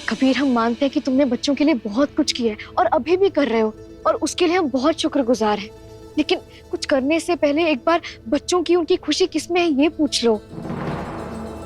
कबीर, हम मानते हैं कि तुमने बच्चों के लिए बहुत कुछ किया है और अभी भी कर रहे हो, और उसके लिए हम बहुत शुक्रगुजार हैं। लेकिन कुछ करने से पहले एक बार बच्चों की उनकी खुशी किसमें है ये पूछ लो।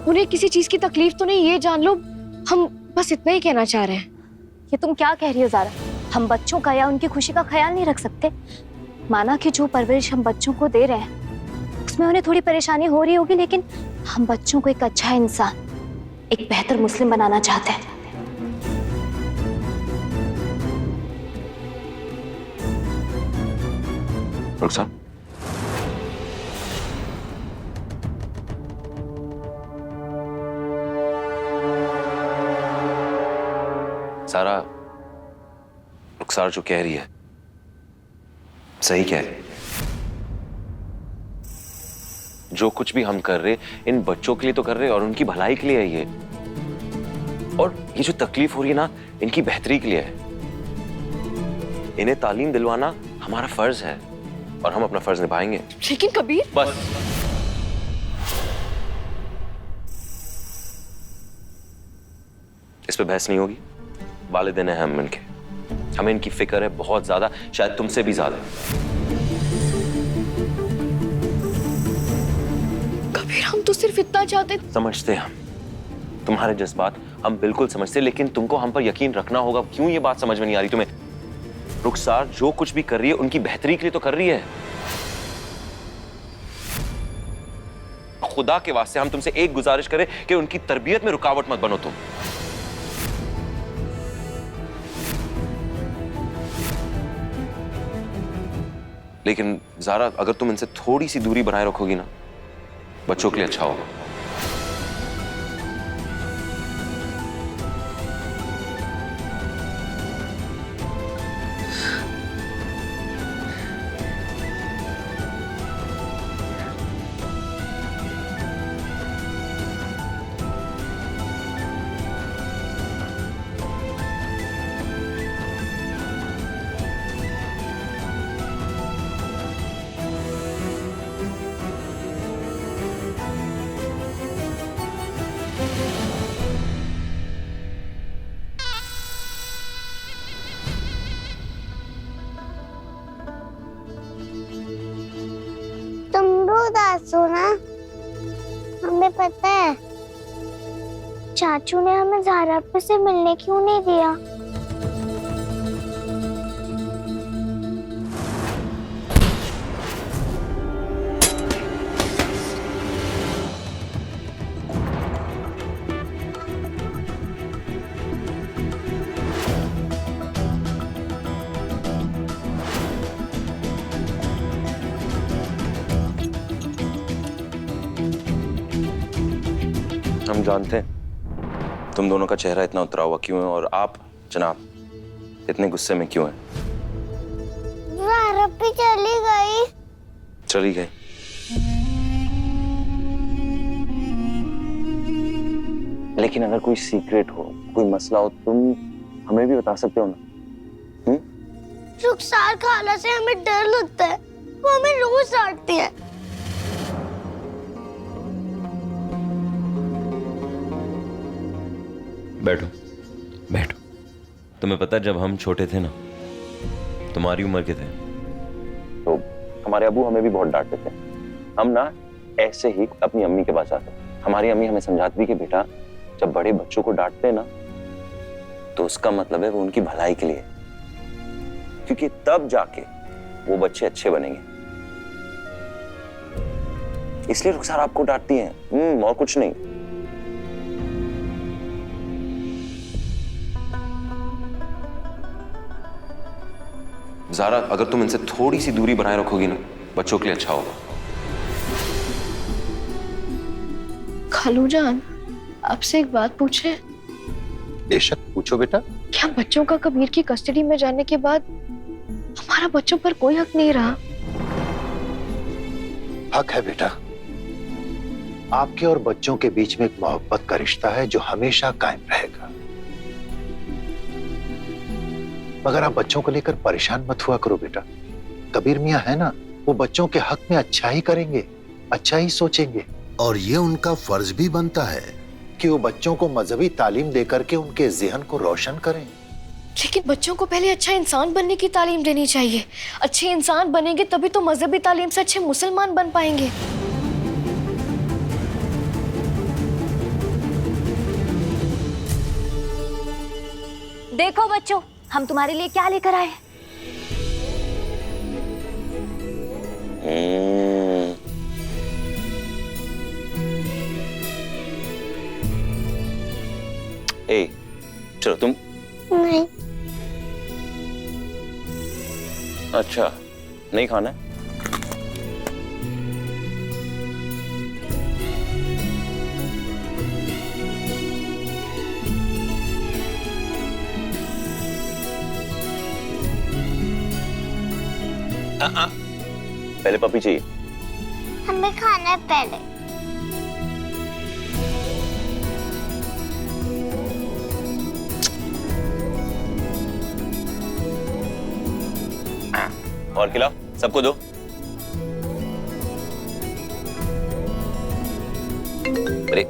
उन्हें किसी चीज की तकलीफ तो नहीं, ये जान लो। हम बस इतना ही कहना चाह रहे हैं। ये तुम क्या कह रही हो ज़ारा? हम बच्चों का या उनकी खुशी का ख्याल नहीं रख सकते? माना कि जो परवरिश हम बच्चों को दे रहे हैं उसमें उन्हें थोड़ी परेशानी हो रही होगी, लेकिन हम बच्चों को एक अच्छा इंसान, एक बेहतर मुस्लिम बनाना चाहते हैं। रुखसार, सारा, रुखसार जो कह रही है सही कह रही है। जो कुछ भी हम कर रहे इन बच्चों के लिए तो कर रहे और उनकी भलाई के लिए है ये। और ये जो तकलीफ हो रही है ना, इनकी बेहतरी के लिए है। इन्हें तालीम दिलवाना हमारा फर्ज है और हम अपना फर्ज निभाएंगे। लेकिन कबीर, बस इस पे बहस नहीं होगी। वालिदैन हैं हम इनके, हमें इनकी फिक्र है बहुत ज्यादा, शायद तुमसे भी ज्यादा। कबीर, हम तो सिर्फ इतना चाहते थे। समझते हैं हम तुम्हारे जज्बात, हम बिल्कुल समझते, लेकिन तुमको हम पर यकीन रखना होगा। क्यों ये बात समझ में नहीं आ रही तुम्हें? रुखसार जो कुछ भी कर रही है उनकी बेहतरी के लिए तो कर रही है। खुदा के वास्ते हम तुमसे एक गुजारिश करें कि उनकी तरबियत में रुकावट मत बनो तुम। लेकिन ज़ारा, अगर तुम इनसे थोड़ी सी दूरी बनाए रखोगी ना, बच्चों के लिए अच्छा होगा। तुम रोज उदास हो ना, हमें पता है। चाचू ने हमें ज़ारा से मिलने क्यों नहीं दिया? हम जानते हैं तुम दोनों का चेहरा इतना उतरा हुआ क्यों है, और आप जनाब इतने गुस्से में क्यों हैं? ज़ारा भी चली गई। चली गई? लेकिन अगर कोई सीक्रेट हो, कोई मसला हो, तुम हमें भी बता सकते हो ना। रुखसार खाला से हमें डर लगता है, वो हमें रोज डांटती है। बैठो बैठो। तुम्हें पता है जब हम छोटे थे ना, तुम्हारी उम्र के थे, तो हमारे अबू हमें भी बहुत डांटते थे। हम ना ऐसे ही अपनी अम्मी के पास आते। हमारी अम्मी हमें समझाती थी कि बेटा, जब बड़े बच्चों को डांटते हैं ना, तो उसका मतलब है वो उनकी भलाई के लिए, क्योंकि तब जाके वो बच्चे अच्छे बनेंगे। इसलिए रुखसार आपको डांटती हैं, और कुछ नहीं। ज़ारा, अगर तुम इनसे थोड़ी सी दूरी बनाए रखोगी ना, बच्चों के लिए अच्छा होगा। खालू जान, आपसे एक बात पूछे? बेशक पूछो बेटा। क्या बच्चों का कबीर की कस्टडी में जाने के बाद हमारा बच्चों पर कोई हक नहीं रहा? हक है बेटा। आपके और बच्चों के बीच में एक मोहब्बत का रिश्ता है जो हमेशा कायम रहेगा। मगर आप बच्चों को लेकर परेशान मत हुआ करो बेटा। कबीर मियां है ना, वो बच्चों के हक में अच्छा ही करेंगे, अच्छा ही सोचेंगे। और ये उनका फर्ज भी बनता है कि वो बच्चों को मजहबी तालीम देकर के उनके ज़हन को रोशन करें। लेकिन बच्चों को पहले अच्छा इंसान बनने की तालीम देनी चाहिए। अच्छे इंसान बनेंगे तभी तो मजहबी तालीम से अच्छे मुसलमान बन पाएंगे। देखो बच्चों, हम तुम्हारे लिए क्या लेकर आए हैं। ए, चलो तुम। नहीं, अच्छा, नहीं खाना है? पहले पपी चाहिए। हमें खाना है पहले। और खिलाओ, सबको दो। अरे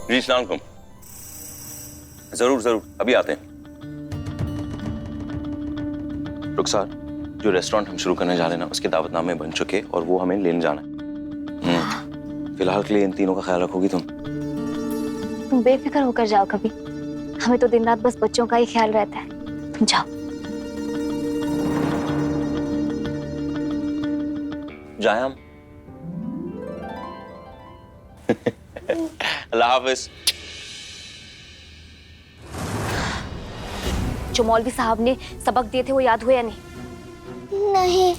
जी, सलाम अलैकुम। जरूर जरूर, अभी आते हैं। रुखसार, जो रेस्टोरेंट हम शुरू करने जा रहे हैं ना, उसके दावतनामे बन चुके और वो हमें लेने जाना है। फिलहाल के लिए इन तीनों का ख्याल रखोगी तुम? तुम बेफिक्र होकर जाओ कभी, हमें तो दिन रात बस बच्चों का ही ख्याल रहता है। तुम जाओ। जाए हम? अल्लाह हाफिज। जो मौलवी साहब ने सबक दिए थे वो याद हुए या नहीं? नहीं,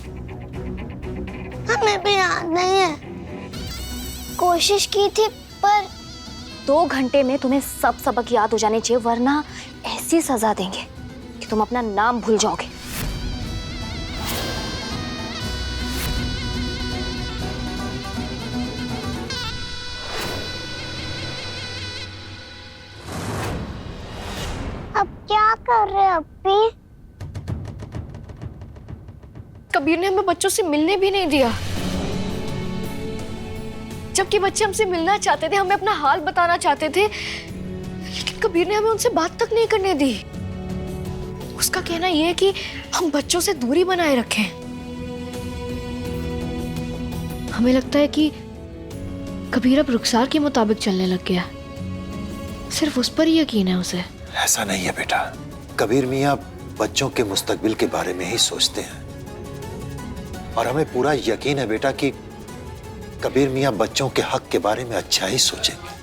हमें भी याद नहीं है। कोशिश की थी पर 2 घंटे में तुम्हें सब सबक याद हो जाने चाहिए, वरना ऐसी सजा देंगे कि तुम अपना नाम भूल जाओगे। अब क्या कर रहे हैं अब्बी? कबीर ने हमें बच्चों से मिलने भी नहीं दिया, जबकि बच्चे हमसे मिलना चाहते थे, हमें अपना हाल बताना चाहते थे, लेकिन कबीर ने हमें उनसे बात तक नहीं करने दी। उसका कहना यह है कि हम बच्चों से दूरी बनाए रखें। हमें लगता है कि कबीर अब रुखसार के मुताबिक चलने लग गया। सिर्फ उस पर ही यकीन है उसे। ऐसा नहीं है बेटा, कबीर मियाँ बच्चों के मुस्तकबिल के बारे में ही सोचते हैं और हमें पूरा यकीन है बेटा कि कबीर मियाँ बच्चों के हक के बारे में अच्छा ही सोचेंगे।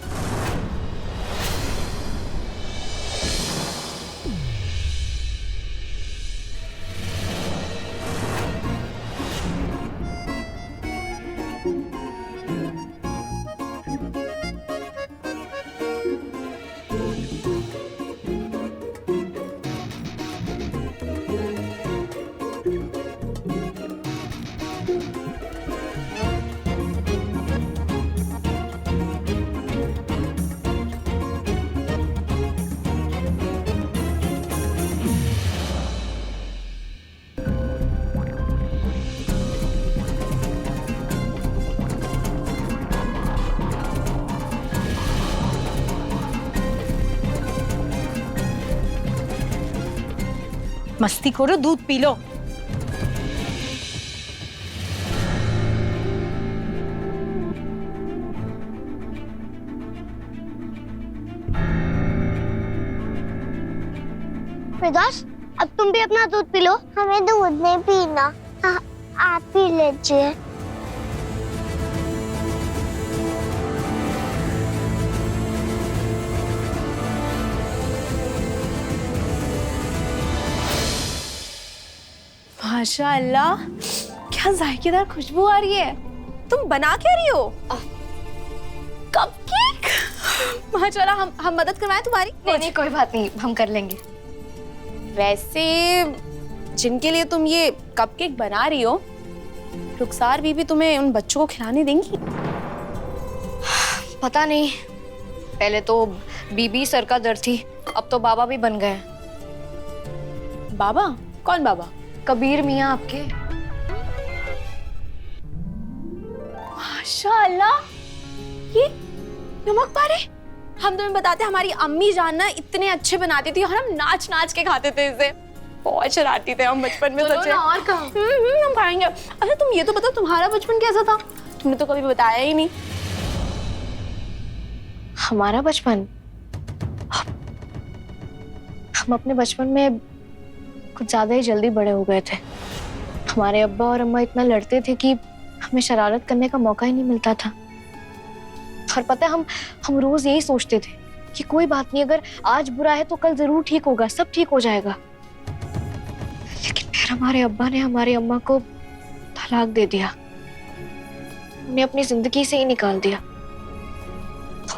मस्ती करो, दूध पी लो। फिरदौस, अब तुम भी अपना दूध पी लो। हमें दूध नहीं पीना, आप पी लीजिए। माशाअल्लाह, क्या जायकेदार खुशबू आ रही है। तुम बना क्या रही हो? कपकेक? माशाअल्लाह, हम मदद करवाएं तुम्हारी? नहीं, कोई बात नहीं, हम कर लेंगे। वैसे जिनके लिए तुम ये कपकेक बना रही हो, रुखसार बीबी तुम्हें उन बच्चों को खिलाने देंगी? पता नहीं, पहले तो बीबी सर का दर्द थी, अब तो बाबा भी बन गए। बाबा? कौन बाबा? कबीर मियाँ आपके। माशाल्लाह, ये नमक पारे। हम तुम्हें बताते हमारी अम्मी जान ना इतने अच्छे बनाती थी और हम नाच नाच के खाते थे इसे। बहुत शरारती थे हम बचपन में। सच है। और कहा हम खाएंगे। अच्छा तुम ये तो बताओ तुम्हारा बचपन कैसा था? तुमने तो कभी बताया ही नहीं। हमारा बचपन, हम अपने बचपन में कुछ ज्यादा ही जल्दी बड़े हो गए थे। हमारे अब्बा और अम्मा इतना लड़ते थे कि हमें शरारत करने का मौका ही नहीं मिलता था। और पता है हम रोज यही सोचते थे कि कोई बात नहीं, अगर आज बुरा है तो कल जरूर ठीक होगा, सब ठीक हो जाएगा। लेकिन फिर हमारे अब्बा ने हमारी अम्मा को तलाक दे दिया, उन्हें अपनी जिंदगी से ही निकाल दिया।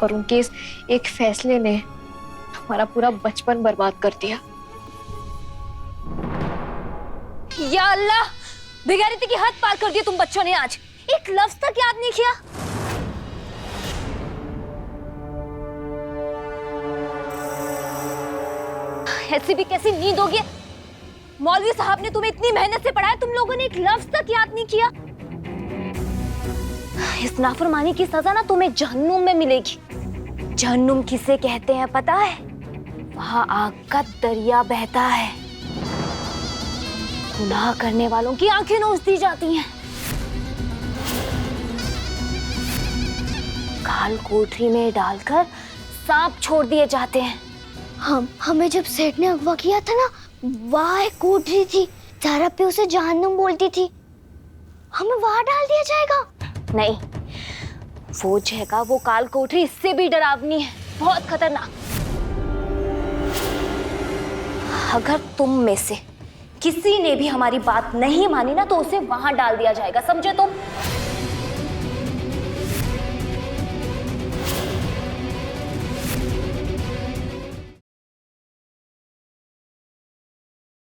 और उनके इस एक फैसले ने हमारा पूरा बचपन बर्बाद कर दिया। या अल्लाह, बेगैरती की हद पार कर दी तुम बच्चों ने। आज एक लफ्ज तक याद नहीं किया। ऐसी भी कैसी नींद होगी? मौलवी साहब ने तुम्हें इतनी मेहनत से पढ़ाया, तुम लोगों ने एक लफ्ज तक याद नहीं किया। इस नाफरमानी की सजा ना तुम्हें जहन्नुम में मिलेगी। जहन्नुम किसे कहते हैं पता है? वहां आग का दरिया बहता है, गुनाह करने वालों की आंखें नोच दी जाती हैं, काल कोठरी में डालकर सांप छोड़ दिए जाते हैं। हमें जब सेठ ने अगवा किया था ना, वहाँ एक कोठरी थी, ज़ारा पे उसे जहन्नुम बोलती थी। हमें वहाँ डाल दिया जाएगा? नहीं, वो जगह, वो काल कोठरी इससे भी डरावनी है, बहुत खतरनाक। अगर तुम में से किसी ने भी हमारी बात नहीं मानी ना, तो उसे वहां डाल दिया जाएगा, समझे तुम?